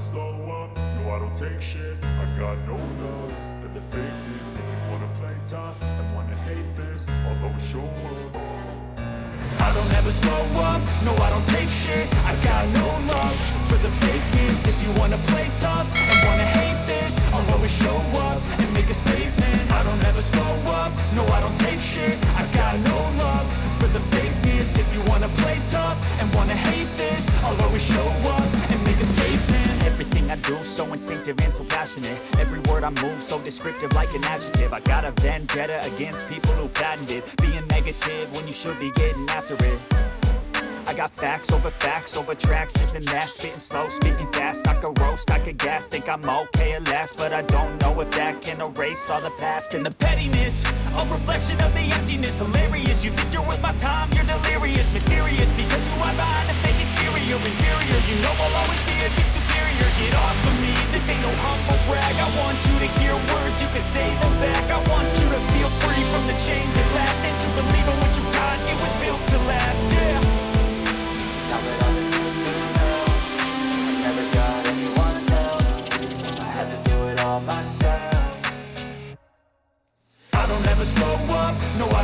slow up, no I don't take shit. I got no love for the fakeness. If you wanna play tough and wanna hate this, I'll always show up. I don't ever slow up, no I don't take shit. I got no love for the fakeness. If you wanna play tough and wanna hate this, I'll always show up and make a statement. I don't ever slow up, no I don't take shit. I got no love for the fakeness. If you wanna play tough and wanna hate this, I'll always show up and make a statement. Everything I do so instinctive and so passionate. Every word I move so descriptive like an adjective. I got a vendetta against people who patented being negative when you should be getting after it. I got facts over tracks, this and that. Spitting slow, spitting fast, I could roast, I could gas. Think I'm okay at last, but I don't know if that can erase all the past. And the pettiness, a reflection of the emptiness. Hilarious, you think you're worth my time, you're delirious. Mysterious, because you are behind a fake exterior. Inferior, you know I'll always be a bit superior. Get off of me, this ain't no humble brag. I want you to hear words, you can say them back. I want you to feel free from the chains at last, and to believe in what you got, it was built to last, yeah. Now that I've been through hell, I never got anyone's help. I had to do it all myself. I don't ever slow up, no I